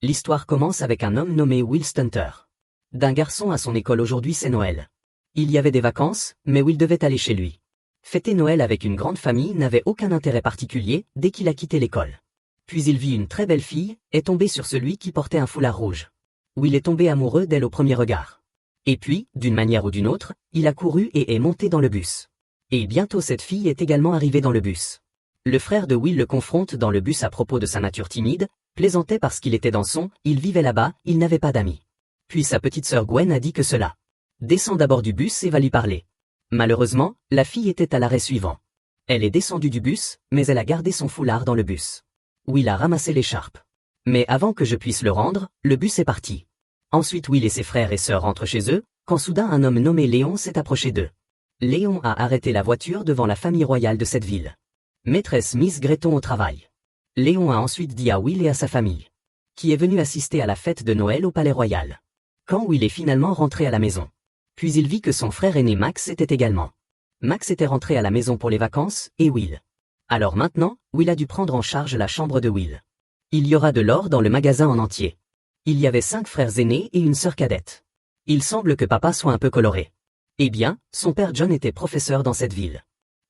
L'histoire commence avec un homme nommé Will Stunter. D'un garçon à son école aujourd'hui c'est Noël. Il y avait des vacances, mais Will devait aller chez lui. Fêter Noël avec une grande famille n'avait aucun intérêt particulier dès qu'il a quitté l'école. Puis il vit une très belle fille, est tombé sur celui qui portait un foulard rouge. Will est tombé amoureux d'elle au premier regard. Et puis, d'une manière ou d'une autre, il a couru et est monté dans le bus. Et bientôt cette fille est également arrivée dans le bus. Le frère de Will le confronte dans le bus à propos de sa nature timide, plaisantait parce qu'il était dans son, il vivait là-bas, il n'avait pas d'amis. Puis sa petite sœur Gwen a dit que cela. Descend d'abord du bus et va lui parler. Malheureusement, la fille était à l'arrêt suivant. Elle est descendue du bus, mais elle a gardé son foulard dans le bus. Will a ramassé l'écharpe. Mais avant que je puisse le rendre, le bus est parti. Ensuite Will et ses frères et sœurs rentrent chez eux, quand soudain un homme nommé Léon s'est approché d'eux. Léon a arrêté la voiture devant la famille royale de cette ville. Maîtresse Miss Gretton au travail. Léon a ensuite dit à Will et à sa famille, qui est venu assister à la fête de Noël au palais royal. Quand Will est finalement rentré à la maison. Puis il vit que son frère aîné Max était également. Max était rentré à la maison pour les vacances, et Will. Alors maintenant, Will a dû prendre en charge la chambre de Will. Il y aura de l'or dans le magasin en entier. Il y avait 5 frères aînés et une sœur cadette. Il semble que papa soit un peu coloré. Eh bien, son père John était professeur dans cette ville.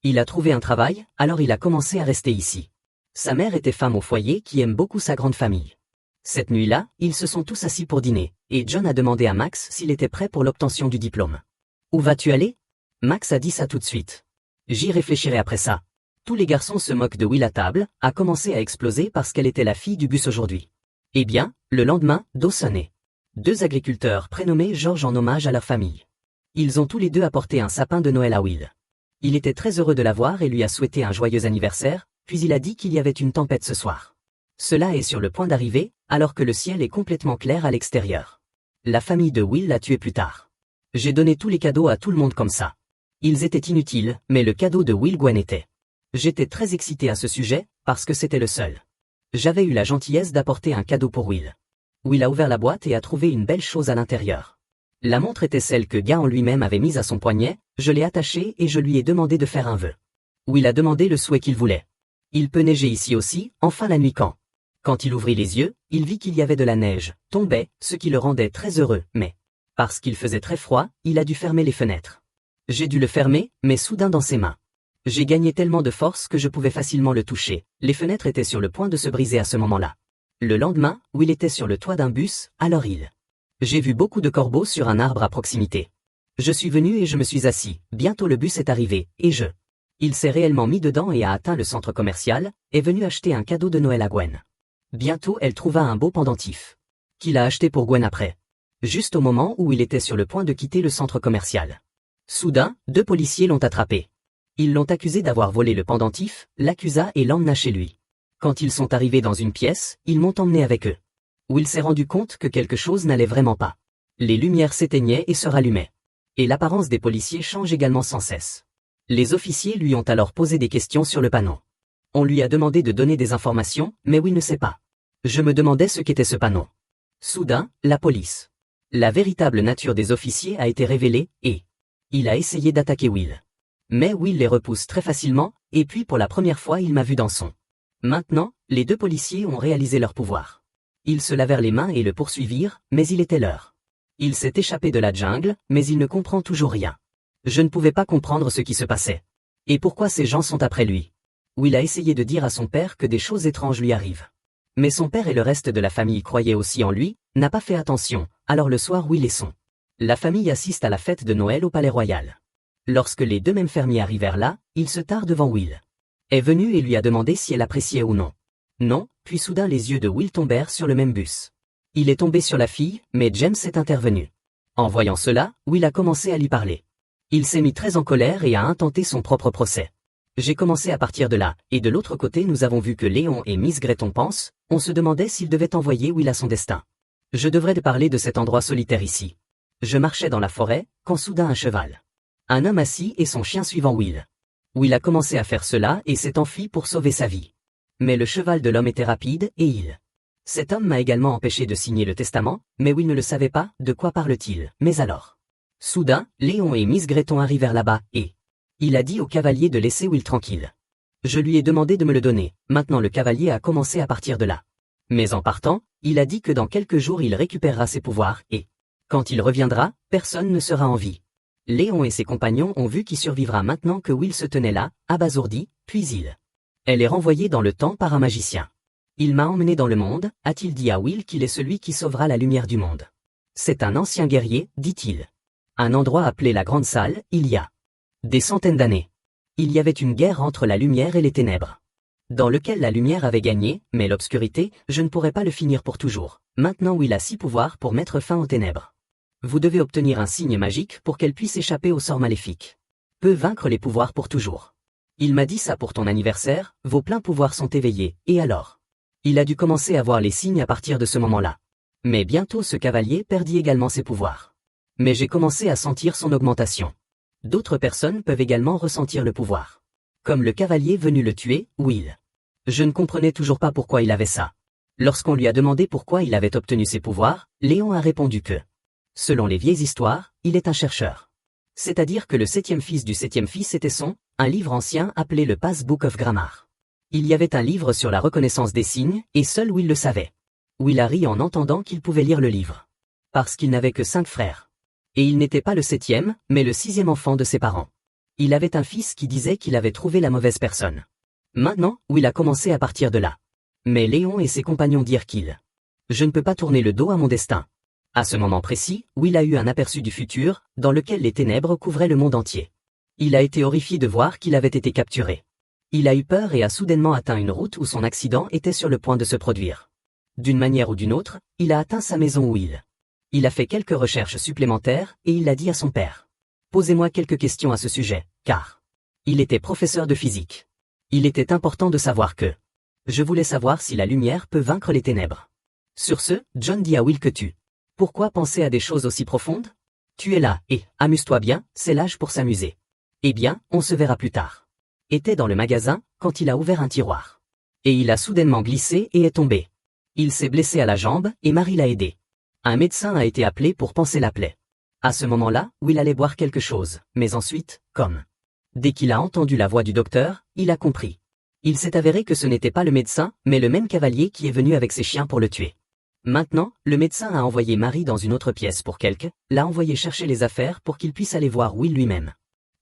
Il a trouvé un travail, alors il a commencé à rester ici. Sa mère était femme au foyer qui aime beaucoup sa grande famille. Cette nuit-là, ils se sont tous assis pour dîner, et John a demandé à Max s'il était prêt pour l'obtention du diplôme. « Où vas-tu aller ?» Max a dit ça tout de suite. « J'y réfléchirai après ça. » Tous les garçons se moquent de Will à table, a commencé à exploser parce qu'elle était la fille du bus aujourd'hui. Eh bien, le lendemain, d'eau sonnait. 2 agriculteurs prénommés George en hommage à leur famille. Ils ont tous les deux apporté un sapin de Noël à Will. Il était très heureux de la voir et lui a souhaité un joyeux anniversaire, puis il a dit qu'il y avait une tempête ce soir. Cela est sur le point d'arriver, alors que le ciel est complètement clair à l'extérieur. La famille de Will l'a tué plus tard. J'ai donné tous les cadeaux à tout le monde comme ça. Ils étaient inutiles, mais le cadeau de Will Gwen était. J'étais très excité à ce sujet, parce que c'était le seul. J'avais eu la gentillesse d'apporter un cadeau pour Will. Will a ouvert la boîte et a trouvé une belle chose à l'intérieur. La montre était celle que Guy en lui-même avait mise à son poignet, je l'ai attachée et je lui ai demandé de faire un vœu. Will a demandé le souhait qu'il voulait. Il peut neiger ici aussi, enfin la nuit Quand il ouvrit les yeux, il vit qu'il y avait de la neige, tombait, ce qui le rendait très heureux, mais, parce qu'il faisait très froid, il a dû fermer les fenêtres. J'ai dû le fermer, mais soudain dans ses mains. J'ai gagné tellement de force que je pouvais facilement le toucher, les fenêtres étaient sur le point de se briser à ce moment-là. Le lendemain, Will était sur le toit d'un bus, alors J'ai vu beaucoup de corbeaux sur un arbre à proximité. Je suis venu et je me suis assis, bientôt le bus est arrivé, et Il s'est réellement mis dedans et a atteint le centre commercial, est venu acheter un cadeau de Noël à Gwen. Bientôt elle trouva un beau pendentif. Qu'il a acheté pour Gwen après. Juste au moment où il était sur le point de quitter le centre commercial. Soudain, 2 policiers l'ont attrapé. Ils l'ont accusé d'avoir volé le pendentif, l'accusa et l'emmena chez lui. Quand ils sont arrivés dans une pièce, ils m'ont emmené avec eux. Will s'est rendu compte que quelque chose n'allait vraiment pas. Les lumières s'éteignaient et se rallumaient. Et l'apparence des policiers change également sans cesse. Les officiers lui ont alors posé des questions sur le panneau. On lui a demandé de donner des informations, mais Will ne sait pas. Je me demandais ce qu'était ce panneau. Soudain, la police. La véritable nature des officiers a été révélée, et il a essayé d'attaquer Will. Mais Will les repousse très facilement, et puis pour la première fois il m'a vu dans son. Maintenant, les 2 policiers ont réalisé leur pouvoir. Ils se lavèrent les mains et le poursuivirent, mais il était l'heure. Il s'est échappé de la jungle, mais il ne comprend toujours rien. Je ne pouvais pas comprendre ce qui se passait. Et pourquoi ces gens sont après lui. Will a essayé de dire à son père que des choses étranges lui arrivent. Mais son père et le reste de la famille croyaient aussi en lui, n'a pas fait attention, alors le soir Will et son. La famille assiste à la fête de Noël au palais royal. Lorsque les 2 mêmes fermiers arrivèrent là, il se tard devant Will. Est venu et lui a demandé si elle appréciait ou non. Non, puis soudain les yeux de Will tombèrent sur le même bus. Il est tombé sur la fille, mais James est intervenu. En voyant cela, Will a commencé à lui parler. Il s'est mis très en colère et a intenté son propre procès. J'ai commencé à partir de là, et de l'autre côté nous avons vu que Léon et Miss Gretton pensent, on se demandait s'ils devaient envoyer Will à son destin. Je devrais parler de cet endroit solitaire ici. Je marchais dans la forêt, quand soudain un cheval. Un homme assis et son chien suivant Will. Will a commencé à faire cela et s'est enfui pour sauver sa vie. Mais le cheval de l'homme était rapide et Cet homme m'a également empêché de signer le testament, mais Will ne le savait pas, de quoi parle-t-il, mais alors. Soudain, Léon et Miss Gretton arrivèrent là-bas et il a dit au cavalier de laisser Will tranquille. Je lui ai demandé de me le donner, maintenant le cavalier a commencé à partir de là. Mais en partant, il a dit que dans quelques jours il récupérera ses pouvoirs et, quand il reviendra, personne ne sera en vie. Léon et ses compagnons ont vu qui survivra maintenant que Will se tenait là, abasourdi, puis elle est renvoyée dans le temps par un magicien. Il m'a emmené dans le monde, a-t-il dit à Will qu'il est celui qui sauvera la lumière du monde. C'est un ancien guerrier, dit-il. Un endroit appelé la Grande Salle, il y a des centaines d'années. Il y avait une guerre entre la lumière et les ténèbres, dans lequel la lumière avait gagné, mais l'obscurité, je ne pourrais pas le finir pour toujours. Maintenant Will a 6 pouvoirs pour mettre fin aux ténèbres. Vous devez obtenir un signe magique pour qu'elle puisse échapper au sort maléfique. Peut vaincre les pouvoirs pour toujours. Il m'a dit ça pour ton anniversaire, vos pleins pouvoirs sont éveillés, et alors? Il a dû commencer à voir les signes à partir de ce moment-là. Mais bientôt ce cavalier perdit également ses pouvoirs. Mais j'ai commencé à sentir son augmentation. D'autres personnes peuvent également ressentir le pouvoir. Comme le cavalier venu le tuer, Will. Je ne comprenais toujours pas pourquoi il avait ça. Lorsqu'on lui a demandé pourquoi il avait obtenu ses pouvoirs, Léon a répondu que, selon les vieilles histoires, il est un chercheur. C'est-à-dire que le 7e fils du 7e fils était un livre ancien appelé le Passbook of Grammar. Il y avait un livre sur la reconnaissance des signes, et seul Will le savait. Will a ri en entendant qu'il pouvait lire le livre. Parce qu'il n'avait que 5 frères. Et il n'était pas le 7e, mais le 6e enfant de ses parents. Il avait un fils qui disait qu'il avait trouvé la mauvaise personne. Maintenant, Will a commencé à partir de là. Mais Léon et ses compagnons dirent qu'il. Je ne peux pas tourner le dos à mon destin. À ce moment précis, Will a eu un aperçu du futur, dans lequel les ténèbres couvraient le monde entier. Il a été horrifié de voir qu'il avait été capturé. Il a eu peur et a soudainement atteint une route où son accident était sur le point de se produire. D'une manière ou d'une autre, il a atteint sa maison Will. Il a fait quelques recherches supplémentaires et il a dit à son père. Posez-moi quelques questions à ce sujet, car il était professeur de physique. Il était important de savoir que je voulais savoir si la lumière peut vaincre les ténèbres. Sur ce, John dit à Will que pourquoi penser à des choses aussi profondes? Tu es là, et, amuse-toi bien, c'est l'âge pour s'amuser. Eh bien, on se verra plus tard. Était dans le magasin, quand il a ouvert un tiroir. Et il a soudainement glissé et est tombé. Il s'est blessé à la jambe, et Marie l'a aidé. Un médecin a été appelé pour panser la plaie. À ce moment-là, Will allait boire quelque chose, mais ensuite, dès qu'il a entendu la voix du docteur, il a compris. Il s'est avéré que ce n'était pas le médecin, mais le même cavalier qui est venu avec ses chiens pour le tuer. Maintenant, le médecin a envoyé Marie dans une autre pièce pour l'a envoyé chercher les affaires pour qu'il puisse aller voir Will lui-même.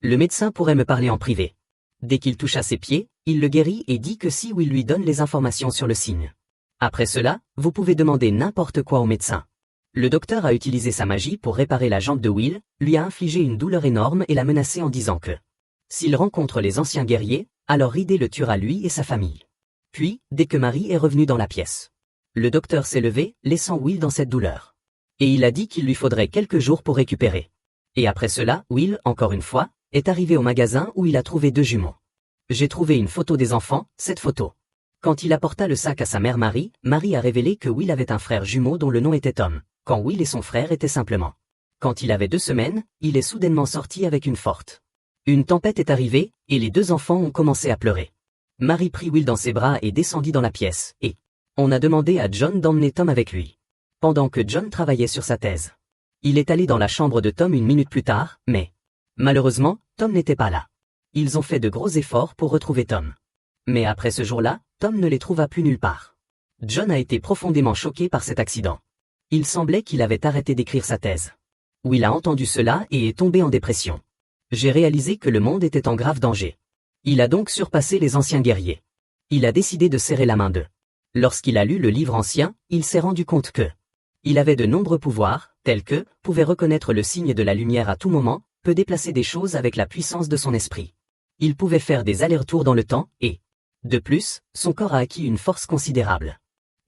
Le médecin pourrait me parler en privé. Dès qu'il touche à ses pieds, il le guérit et dit que si Will lui donne les informations sur le signe. Après cela, vous pouvez demander n'importe quoi au médecin. Le docteur a utilisé sa magie pour réparer la jambe de Will, lui a infligé une douleur énorme et l'a menacé en disant que s'il rencontre les anciens guerriers, alors Ridley le tuera lui et sa famille. Puis, dès que Marie est revenue dans la pièce, le docteur s'est levé, laissant Will dans cette douleur. Et il a dit qu'il lui faudrait quelques jours pour récupérer. Et après cela, Will, encore une fois, est arrivé au magasin où il a trouvé 2 jumeaux. J'ai trouvé une photo des enfants, cette photo. Quand il apporta le sac à sa mère Marie, Marie a révélé que Will avait un frère jumeau dont le nom était Tom, quand Will et son frère étaient simplement. Quand il avait 2 semaines, il est soudainement sorti avec une forte. Une tempête est arrivée, et les 2 enfants ont commencé à pleurer. Marie prit Will dans ses bras et descendit dans la pièce, et on a demandé à John d'emmener Tom avec lui. Pendant que John travaillait sur sa thèse. Il est allé dans la chambre de Tom 1 minute plus tard, mais malheureusement, Tom n'était pas là. Ils ont fait de gros efforts pour retrouver Tom. Mais après ce jour-là, Tom ne les trouva plus nulle part. John a été profondément choqué par cet accident. Il semblait qu'il avait arrêté d'écrire sa thèse. Will a entendu cela et est tombé en dépression. J'ai réalisé que le monde était en grave danger. Il a donc surpassé les anciens guerriers. Il a décidé de serrer la main d'eux. Lorsqu'il a lu le livre ancien, il s'est rendu compte que il avait de nombreux pouvoirs, tels que, pouvait reconnaître le signe de la lumière à tout moment, peut déplacer des choses avec la puissance de son esprit. Il pouvait faire des allers-retours dans le temps, et, de plus, son corps a acquis une force considérable.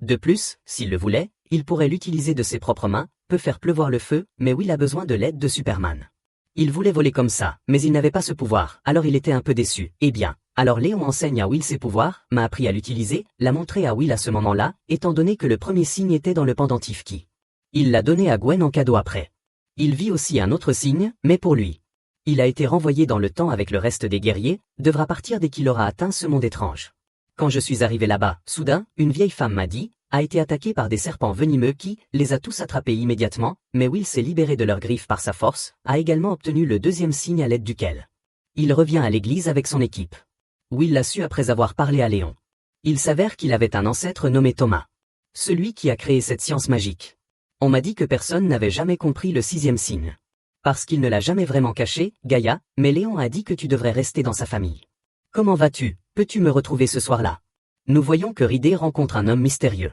De plus, s'il le voulait, il pourrait l'utiliser de ses propres mains, peut faire pleuvoir le feu, mais Will a besoin de l'aide de Superman. Il voulait voler comme ça, mais il n'avait pas ce pouvoir, alors il était un peu déçu. Eh bien, alors Léon enseigne à Will ses pouvoirs, m'a appris à l'utiliser, l'a montré à Will à ce moment-là, étant donné que le premier signe était dans le pendentif qui. Il l'a donné à Gwen en cadeau après. Il vit aussi un autre signe, mais pour lui. Il a été renvoyé dans le temps avec le reste des guerriers, devra partir dès qu'il aura atteint ce monde étrange. Quand je suis arrivé là-bas, soudain, une vieille femme m'a dit, a été attaquée par des serpents venimeux qui les a tous attrapés immédiatement, mais Will s'est libéré de leurs griffes par sa force, a également obtenu le 2e signe à l'aide duquel il revient à l'église avec son équipe. Will l'a su après avoir parlé à Léon. Il s'avère qu'il avait un ancêtre nommé Thomas. Celui qui a créé cette science magique. On m'a dit que personne n'avait jamais compris le 6e signe. Parce qu'il ne l'a jamais vraiment caché, Gaïa, mais Léon a dit que tu devrais rester dans sa famille. Comment vas-tu? Peux-tu me retrouver ce soir-là? Nous voyons que Ridée rencontre un homme mystérieux.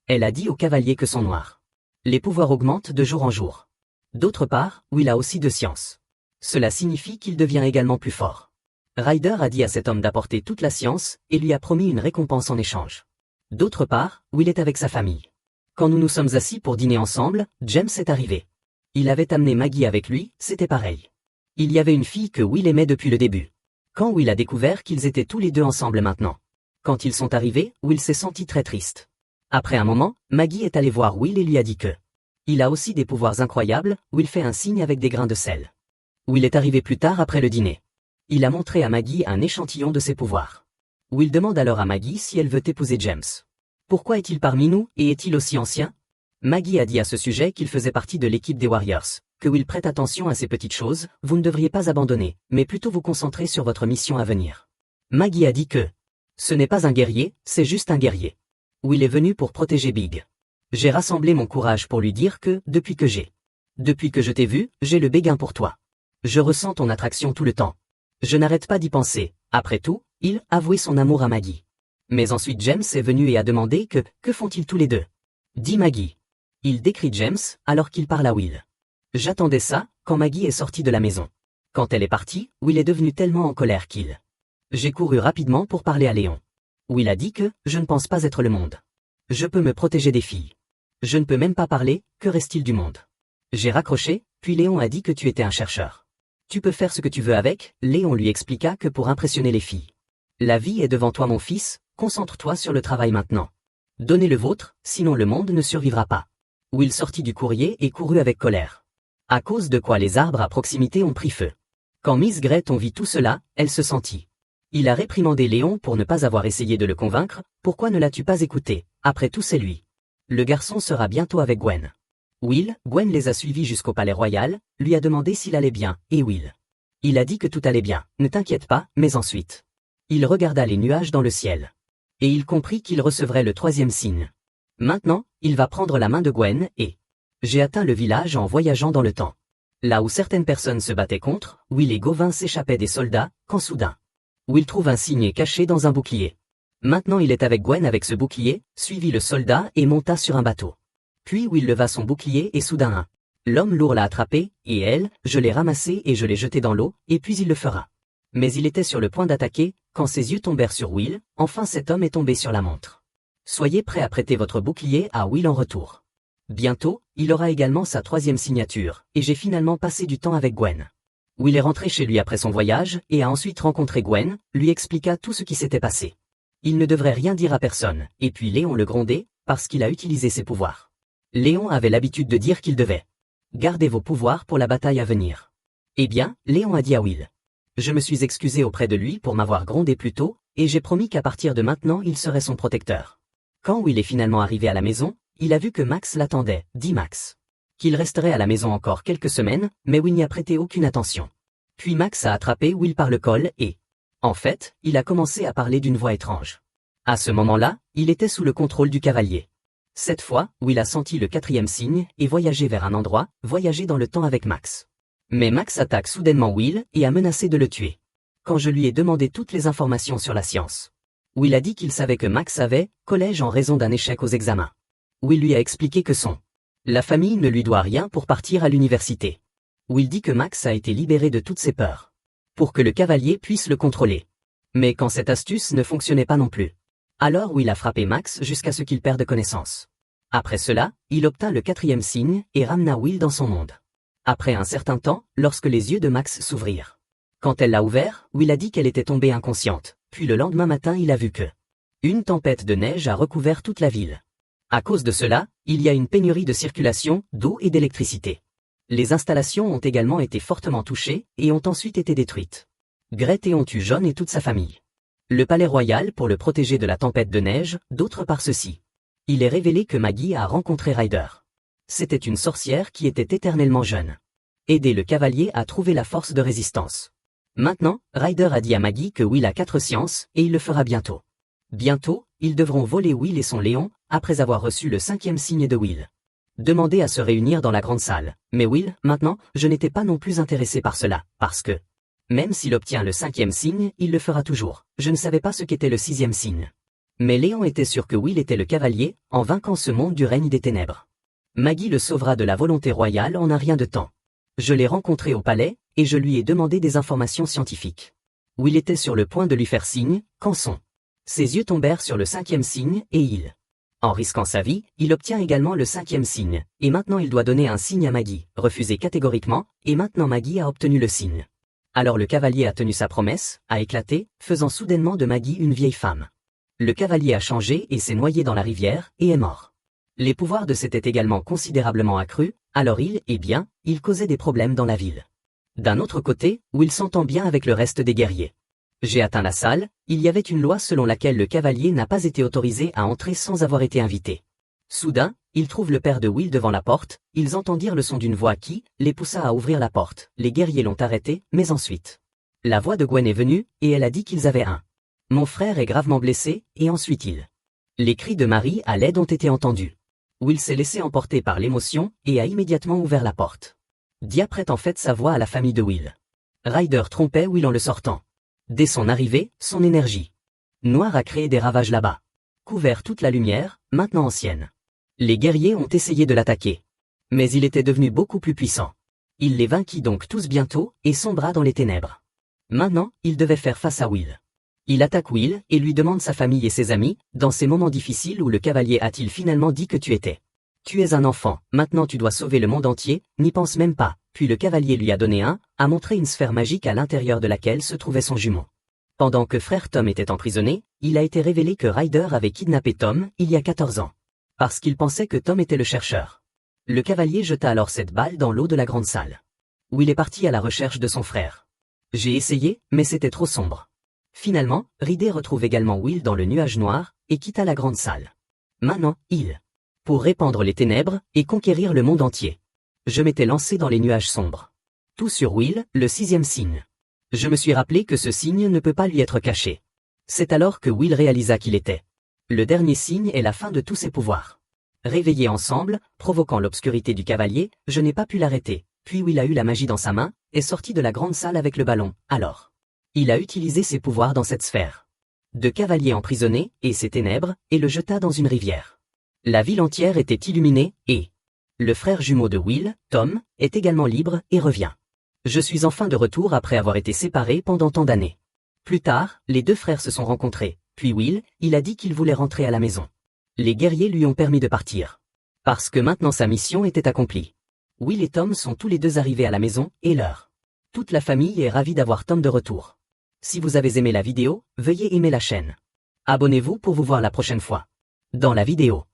Elle a dit au cavalier que son noir. Les pouvoirs augmentent de jour en jour. D'autre part, Will a aussi de science. Cela signifie qu'il devient également plus fort. Ryder a dit à cet homme d'apporter toute la science et lui a promis une récompense en échange. D'autre part, Will est avec sa famille. Quand nous nous sommes assis pour dîner ensemble, James est arrivé. Il avait amené Maggie avec lui, c'était pareil. Il y avait une fille que Will aimait depuis le début. Quand Will a découvert qu'ils étaient tous les deux ensemble maintenant. Quand ils sont arrivés, Will s'est senti très triste. Après un moment, Maggie est allée voir Will et lui a dit que il a aussi des pouvoirs incroyables. Will fait un signe avec des grains de sel. Will est arrivé plus tard après le dîner. Il a montré à Maggie un échantillon de ses pouvoirs. Will demande alors à Maggie si elle veut épouser James. Pourquoi est-il parmi nous et est-il aussi ancien? Maggie a dit à ce sujet qu'il faisait partie de l'équipe des Warriors, que Will prête attention à ces petites choses, vous ne devriez pas abandonner, mais plutôt vous concentrer sur votre mission à venir. Maggie a dit que ce n'est pas un guerrier, c'est juste un guerrier. Will est venu pour protéger Big. J'ai rassemblé mon courage pour lui dire que, depuis que je t'ai vu, j'ai le béguin pour toi. Je ressens ton attraction tout le temps. Je n'arrête pas d'y penser. Après tout, il avouait son amour à Maggie. Mais ensuite James est venu et a demandé que font-ils tous les deux? Dit Maggie. Il décrit James, alors qu'il parle à Will. J'attendais ça, quand Maggie est sortie de la maison. Quand elle est partie, Will est devenu tellement en colère qu'il. J'ai couru rapidement pour parler à Léon. Will a dit que je ne pense pas être le monde. Je peux me protéger des filles. Je ne peux même pas parler, que reste-t-il du monde? J'ai raccroché, puis Léon a dit que tu étais un chercheur. Tu peux faire ce que tu veux avec, Léon lui expliqua que pour impressionner les filles. La vie est devant toi mon fils, concentre-toi sur le travail maintenant. Donnez le vôtre, sinon le monde ne survivra pas. Will sortit du courrier et courut avec colère. À cause de quoi les arbres à proximité ont pris feu. Quand Miss Grete vit tout cela, elle se sentit. Il a réprimandé Léon pour ne pas avoir essayé de le convaincre. Pourquoi ne l'as-tu pas écouté? Après tout c'est lui. Le garçon sera bientôt avec Gwen. Gwen les a suivis jusqu'au palais royal, lui a demandé s'il allait bien, et Will. Il a dit que tout allait bien, ne t'inquiète pas, mais ensuite. Il regarda les nuages dans le ciel. Et il comprit qu'il recevrait le 3e signe. Maintenant, il va prendre la main de Gwen et... J'ai atteint le village en voyageant dans le temps. Là où certaines personnes se battaient contre, Will et Gauvin s'échappaient des soldats, quand soudain. Will trouve un signe caché dans un bouclier. Maintenant il est avec Gwen avec ce bouclier, suivit le soldat et monta sur un bateau. Puis Will leva son bouclier et soudain l'homme lourd l'a attrapé, et elle, je l'ai ramassé et je l'ai jeté dans l'eau, et puis il le fera. Mais il était sur le point d'attaquer, quand ses yeux tombèrent sur Will, enfin cet homme est tombé sur la montre. Soyez prêt à prêter votre bouclier à Will en retour. Bientôt, il aura également sa 3e signature, et j'ai finalement passé du temps avec Gwen. Will est rentré chez lui après son voyage, et a ensuite rencontré Gwen, lui expliqua tout ce qui s'était passé. Il ne devrait rien dire à personne, et puis Léon le grondait, parce qu'il a utilisé ses pouvoirs. Léon avait l'habitude de dire qu'il devait garder vos pouvoirs pour la bataille à venir. Eh bien, Léon a dit à Will. Je me suis excusé auprès de lui pour m'avoir grondé plus tôt, et j'ai promis qu'à partir de maintenant il serait son protecteur. Quand Will est finalement arrivé à la maison, il a vu que Max l'attendait, dit Max. Qu'il resterait à la maison encore quelques semaines, mais Will n'y a prêté aucune attention. Puis Max a attrapé Will par le col et... En fait, il a commencé à parler d'une voix étrange. À ce moment-là, il était sous le contrôle du cavalier. Cette fois, Will a senti le 4e signe et voyagé vers un endroit, voyager dans le temps avec Max. Mais Max attaque soudainement Will et a menacé de le tuer. Quand je lui ai demandé toutes les informations sur la science. Will a dit qu'il savait que Max avait collège en raison d'un échec aux examens. Will lui a expliqué que la famille ne lui doit rien pour partir à l'université. Will dit que Max a été libéré de toutes ses peurs. Pour que le cavalier puisse le contrôler. Mais quand cette astuce ne fonctionnait pas non plus. Alors Will a frappé Max jusqu'à ce qu'il perde connaissance. Après cela, il obtint le 4e signe et ramena Will dans son monde. Après un certain temps, lorsque les yeux de Max s'ouvrirent. Quand elle l'a ouvert, Will a dit qu'elle était tombée inconsciente, puis le lendemain matin il a vu que une tempête de neige a recouvert toute la ville. À cause de cela, il y a une pénurie de circulation, d'eau et d'électricité. Les installations ont également été fortement touchées et ont ensuite été détruites. Grete ont tué John et toute sa famille. Le palais royal pour le protéger de la tempête de neige, d'autre part ceci. Il est révélé que Maggie a rencontré Ryder. C'était une sorcière qui était éternellement jeune. Aider le cavalier à trouver la force de résistance. Maintenant, Ryder a dit à Maggie que Will a 4 sciences et il le fera bientôt. Bientôt, ils devront voler Will et son lion, après avoir reçu le 5e signe de Will. Demander à se réunir dans la grande salle. Mais Will, maintenant, je n'étais pas non plus intéressé par cela, parce que, même s'il obtient le 5e signe, il le fera toujours. Je ne savais pas ce qu'était le 6e signe. Mais Léon était sûr que Will était le cavalier, en vainquant ce monde du règne des ténèbres. Maggie le sauvera de la volonté royale en un rien de temps. Je l'ai rencontré au palais, et je lui ai demandé des informations scientifiques. Will était sur le point de lui faire signe, quand ses yeux tombèrent sur le 5e signe, et en risquant sa vie, il obtient également le 5e signe, et maintenant il doit donner un signe à Maggie, refusé catégoriquement, et maintenant Maggie a obtenu le signe. Alors le cavalier a tenu sa promesse, a éclaté, faisant soudainement de Maggie une vieille femme. Le cavalier a changé et s'est noyé dans la rivière, et est mort. Les pouvoirs de s'étaient également considérablement accrus, alors il causait des problèmes dans la ville. D'un autre côté, Will s'entend bien avec le reste des guerriers. J'ai atteint la salle, il y avait une loi selon laquelle le cavalier n'a pas été autorisé à entrer sans avoir été invité. Soudain, ils trouvent le père de Will devant la porte, ils entendirent le son d'une voix qui les poussa à ouvrir la porte. Les guerriers l'ont arrêté, mais ensuite, la voix de Gwen est venue, et elle a dit qu'ils avaient un. Mon frère est gravement blessé, et ensuite les cris de Marie à l'aide ont été entendus. Will s'est laissé emporter par l'émotion, et a immédiatement ouvert la porte. Dia prête en fait sa voix à la famille de Will. Ryder trompait Will en le sortant. Dès son arrivée, son énergie noire a créé des ravages là-bas. Couvert toute la lumière, maintenant ancienne. Les guerriers ont essayé de l'attaquer. Mais il était devenu beaucoup plus puissant. Il les vainquit donc tous bientôt, et sombra dans les ténèbres. Maintenant, il devait faire face à Will. Il attaque Will, et lui demande sa famille et ses amis, dans ces moments difficiles où le cavalier a-t-il finalement dit que tu es un enfant, maintenant tu dois sauver le monde entier, n'y pense même pas. Puis le cavalier lui a donné a montré une sphère magique à l'intérieur de laquelle se trouvait son jumeau. Pendant que frère Tom était emprisonné, il a été révélé que Ryder avait kidnappé Tom, il y a 14 ans. Parce qu'il pensait que Tom était le chercheur. Le cavalier jeta alors cette balle dans l'eau de la grande salle. Will est parti à la recherche de son frère. J'ai essayé, mais c'était trop sombre. Finalement, Ryder retrouve également Will dans le nuage noir, et quitta la grande salle. Maintenant, pour répandre les ténèbres, et conquérir le monde entier. Je m'étais lancé dans les nuages sombres. Tout sur Will, le 6e signe. Je me suis rappelé que ce signe ne peut pas lui être caché. C'est alors que Will réalisa qu'il était. Le dernier signe est la fin de tous ses pouvoirs. Réveillés ensemble, provoquant l'obscurité du cavalier, je n'ai pas pu l'arrêter. Puis Will a eu la magie dans sa main, est sorti de la grande salle avec le ballon. Alors, il a utilisé ses pouvoirs dans cette sphère de cavalier emprisonné, et ses ténèbres, et le jeta dans une rivière. La ville entière était illuminée, et le frère jumeau de Will, Tom, est également libre et revient. Je suis enfin de retour après avoir été séparé pendant tant d'années. Plus tard, les deux frères se sont rencontrés, puis Will, il a dit qu'il voulait rentrer à la maison. Les guerriers lui ont permis de partir. Parce que maintenant sa mission était accomplie. Will et Tom sont tous les deux arrivés à la maison, et toute la famille est ravie d'avoir Tom de retour. Si vous avez aimé la vidéo, veuillez aimer la chaîne. Abonnez-vous pour vous voir la prochaine fois. Dans la vidéo.